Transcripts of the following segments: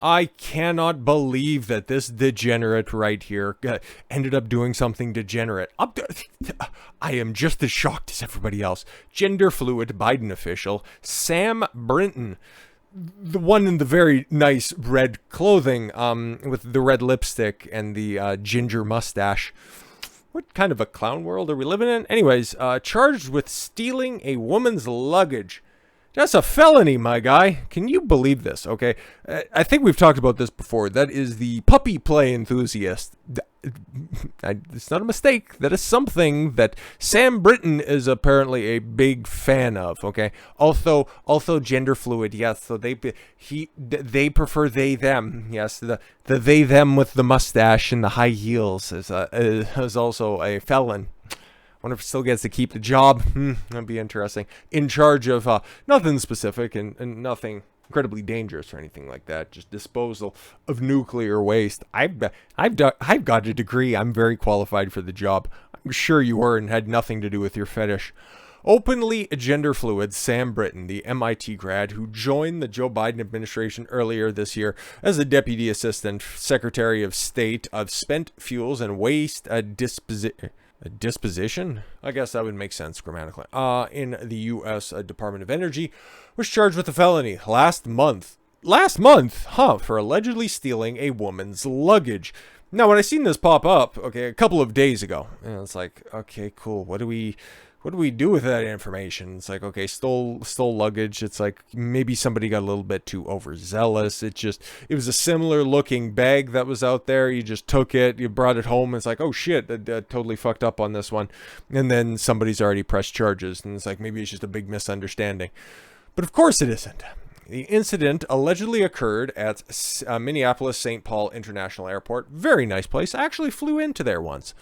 I cannot believe that this degenerate right here ended up doing something degenerate. I am just as shocked as everybody else. Genderfluid Biden official Sam Brinton, the one in the very nice red clothing, with the red lipstick and the ginger mustache. What kind of a clown world are we living in? Anyways, charged with stealing a woman's luggage. That's a felony, my guy. Can you believe this? Okay, I think we've talked about this before. That is the puppy play enthusiast. It's not a mistake. That is something that Sam Brinton is apparently a big fan of. Okay, also gender fluid. Yes, so they prefer they them. Yes, the they them with the mustache and the high heels is also a felon. Wonder if he still gets to keep the job. That'd be interesting. In charge of nothing specific and nothing incredibly dangerous or anything like that. Just disposal of nuclear waste. I've got a degree. I'm very qualified for the job. I'm sure you were and had nothing to do with your fetish. Openly gender fluid Sam Brinton, the MIT grad who joined the Joe Biden administration earlier this year as the Deputy Assistant Secretary of State of Spent Fuels and Waste Disposition? I guess that would make sense grammatically. In the U.S. Department of Energy, was charged with a felony last month. For allegedly stealing a woman's luggage. Now, when I seen this pop up, okay, a couple of days ago, and it's like, okay, cool. What do we do with that information? It's like, okay, stole luggage. It's like maybe somebody got a little bit too overzealous. It was a similar looking bag that was out there. You just took it, you brought it home. It's like, oh shit, I totally fucked up on this one. And then somebody's already pressed charges. And it's like, maybe it's just a big misunderstanding. But of course it isn't. The incident allegedly occurred at Minneapolis St. Paul International Airport. Very nice place. I actually flew into there once.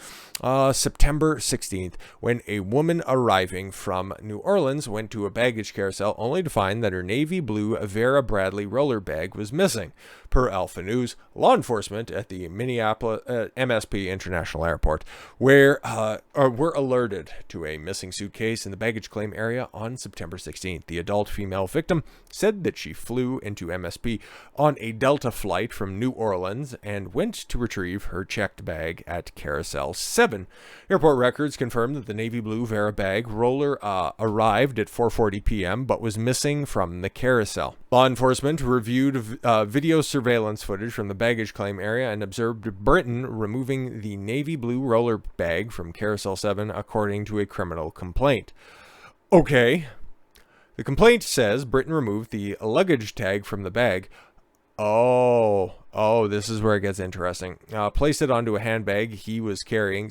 September 16th, when a woman arriving from New Orleans went to a baggage carousel only to find that her navy blue Vera Bradley roller bag was missing. Per Alpha News, law enforcement at the Minneapolis MSP International Airport were alerted to a missing suitcase in the baggage claim area on September 16th. The adult female victim said that she flew into MSP on a Delta flight from New Orleans and went to retrieve her checked bag at Carousel 7. Airport records confirmed that the navy blue Vera bag roller arrived at 4:40 p.m. but was missing from the carousel. Law enforcement reviewed video surveillance footage from the baggage claim area and observed Brinton removing the navy blue roller bag from Carousel 7, according to a criminal complaint. Okay. The complaint says Brinton removed the luggage tag from the bag. Oh, this is where it gets interesting. Placed it onto a handbag he was carrying.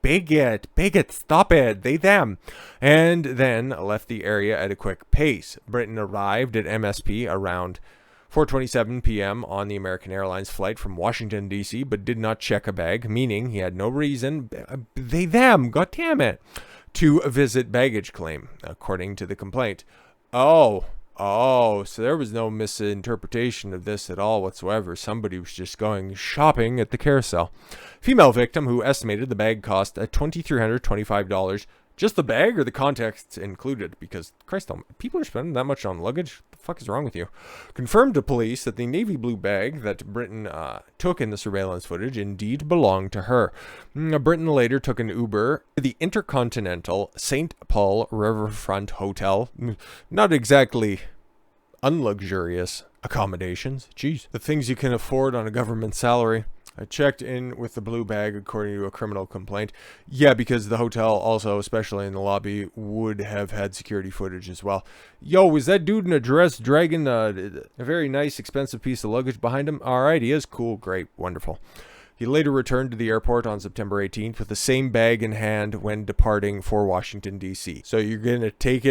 Bigot, stop it, they, them. And then left the area at a quick pace. Brinton arrived at MSP around 4:27 p.m. on the American Airlines flight from Washington, D.C., but did not check a bag, meaning he had no reason, they, them, goddammit, to visit baggage claim, according to the complaint. Oh, so there was no misinterpretation of this at all whatsoever. Somebody was just going shopping at the carousel. Female victim who estimated the bag cost $2,325. Just the bag or the contents included? Because, Christ, people are spending that much on luggage? What the fuck is wrong with you? Confirmed to police that the navy blue bag that Brinton took in the surveillance footage indeed belonged to her. Brinton later took an Uber to the Intercontinental St. Paul Riverfront Hotel. Not exactly unluxurious accommodations. Jeez. The things you can afford on a government salary. I checked in with the blue bag according to a criminal complaint. Yeah, because the hotel also, especially in the lobby, would have had security footage as well. Yo, is that dude in a dress dragging a very nice, expensive piece of luggage behind him? All right, he is cool, great, wonderful. He later returned to the airport on September 18th with the same bag in hand when departing for Washington, D.C. So you're going to take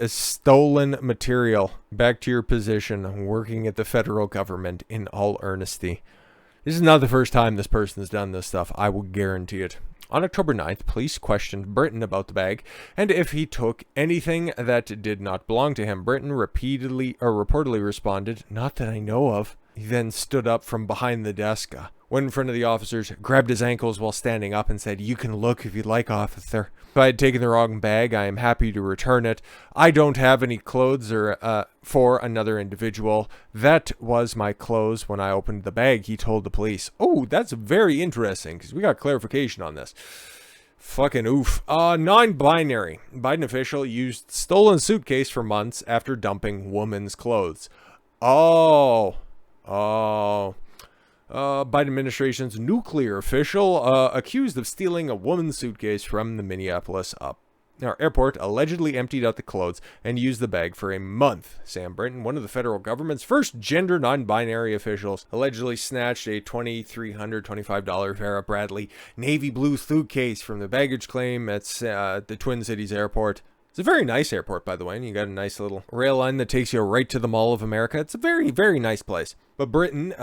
a stolen material back to your position working at the federal government in all earnesty. This is not the first time this person has done this stuff. I will guarantee it. On October 9th, police questioned Brinton about the bag and if he took anything that did not belong to him. Brinton reportedly responded, "Not that I know of." He then stood up from behind the desk, went in front of the officers, grabbed his ankles while standing up and said, "You can look if you'd like, officer. If I had taken the wrong bag, I am happy to return it. I don't have any clothes for another individual. That was my clothes when I opened the bag," he told the police. Oh, that's very interesting, because we got clarification on this. Fucking oof. Non-binary. Biden official used stolen suitcase for months after dumping woman's clothes. Biden administration's nuclear official accused of stealing a woman's suitcase from the Minneapolis airport allegedly emptied out the clothes and used the bag for a month. Sam Brinton, one of the federal government's first gender non-binary officials, allegedly snatched a $2,325 Vera Bradley navy blue suitcase from the baggage claim at the Twin Cities airport. It's a very nice airport, by the way, and you got a nice little rail line that takes you right to the Mall of America. It's a very, very nice place. But Britain,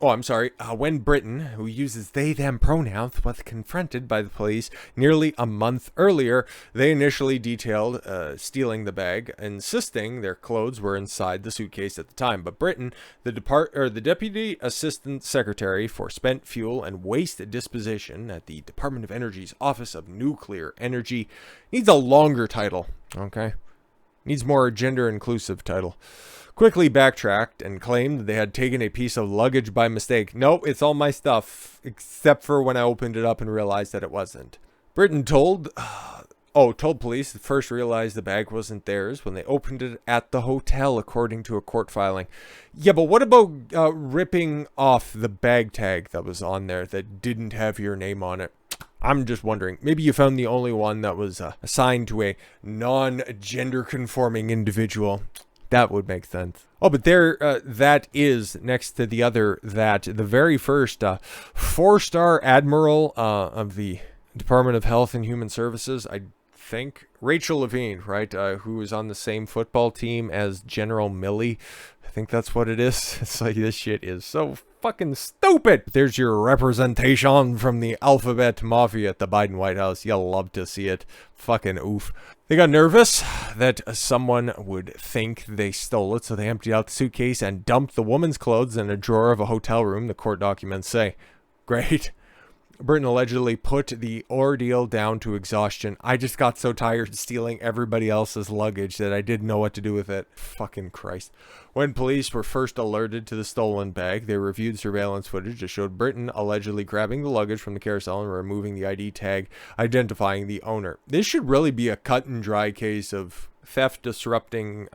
when Britain, who uses they, them pronouns, was confronted by the police nearly a month earlier, they initially detailed stealing the bag, insisting their clothes were inside the suitcase at the time. But Britain, the Deputy Assistant Secretary for Spent Fuel and Waste Disposition at the Department of Energy's Office of Nuclear Energy, needs a longer title, okay? Needs more gender-inclusive title. Quickly backtracked and claimed they had taken a piece of luggage by mistake. Nope, it's all my stuff, except for when I opened it up and realized that it wasn't. Britain told police they first realized the bag wasn't theirs when they opened it at the hotel, according to a court filing. Yeah, but what about ripping off the bag tag that was on there that didn't have your name on it? I'm just wondering, maybe you found the only one that was assigned to a non-gender conforming individual. That would make sense. Oh, but there, that is next to the other, that the very first 4-star admiral of the Department of Health and Human Services, I think, Rachel Levine, right, who was on the same football team as General Milley. I think that's what it is. It's like, this shit is so fucking stupid. There's your representation from the alphabet mafia at the Biden White House. You'll love to see it. Fucking oof. They got nervous that someone would think they stole it, so they emptied out the suitcase and dumped the woman's clothes in a drawer of a hotel room, the court documents say. Great. Britain allegedly put the ordeal down to exhaustion. I just got so tired stealing everybody else's luggage that I didn't know what to do with it. Fucking Christ. When police were first alerted to the stolen bag, they reviewed surveillance footage that showed Britain allegedly grabbing the luggage from the carousel and removing the ID tag, identifying the owner. This should really be a cut and dry case of theft disrupting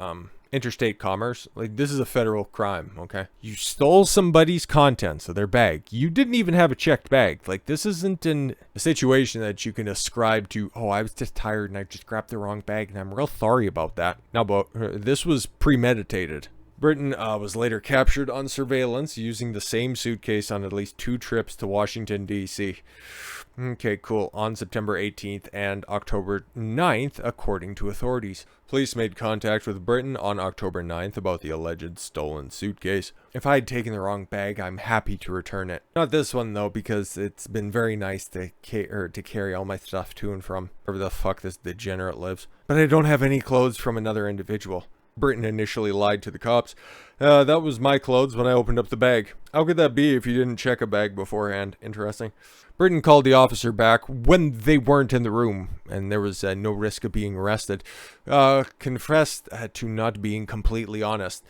interstate commerce. Like, this is a federal crime, okay? You stole somebody's contents of their bag. You didn't even have a checked bag. Like, this isn't a situation that you can ascribe to, oh, I was just tired and I just grabbed the wrong bag and I'm real sorry about that. Now, but this was premeditated. Britain was later captured on surveillance using the same suitcase on at least 2 trips to Washington, D.C. Okay, cool. On September 18th and October 9th, according to authorities. Police made contact with Britain on October 9th about the alleged stolen suitcase. If I had taken the wrong bag, I'm happy to return it. Not this one, though, because it's been very nice to carry all my stuff to and from wherever the fuck this degenerate lives. But I don't have any clothes from another individual. Britain initially lied to the cops. That was my clothes when I opened up the bag. How could that be if you didn't check a bag beforehand? Interesting. Britain called the officer back when they weren't in the room and there was no risk of being arrested. Confessed to not being completely honest.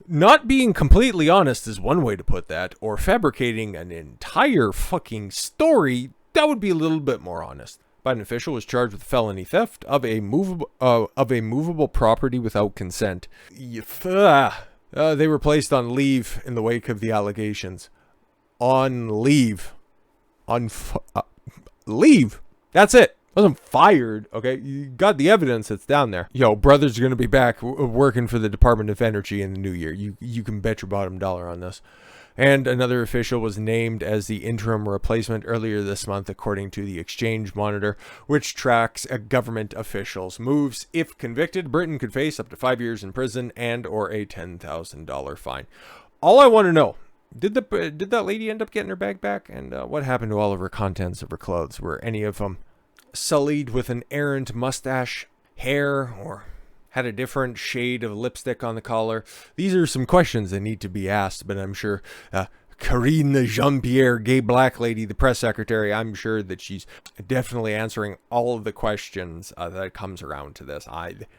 Not being completely honest is one way to put that, or fabricating an entire fucking story. That would be a little bit more honest. Biden official was charged with felony theft of a movable property without consent. They were placed on leave in the wake of the allegations. On leave. Leave. That's it. Wasn't fired. Okay, you got the evidence. It's down there. Yo, brother's gonna be back working for the Department of Energy in the new year. You can bet your bottom dollar on this. And another official was named as the interim replacement earlier this month, according to the Exchange Monitor, which tracks government officials' moves. If convicted, Britain could face up to 5 years in prison and or a $10,000 fine. All I want to know, did that lady end up getting her bag back? And what happened to all of her contents of her clothes? Were any of them sullied with an errant mustache, hair, or had a different shade of lipstick on the collar? These are some questions that need to be asked, but I'm sure Karine Jean-Pierre, gay black lady, the press secretary, I'm sure that she's definitely answering all of the questions that comes around to this.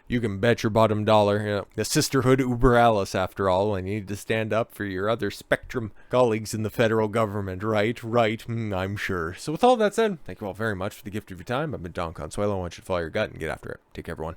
You can bet your bottom dollar, you know, the sisterhood uber alles, after all, and you need to stand up for your other spectrum colleagues in the federal government, right? I'm sure. So with all that said, thank you all very much for the gift of your time. I've been Don Consuelo. I want you to follow your gut and get after it. Take care, everyone.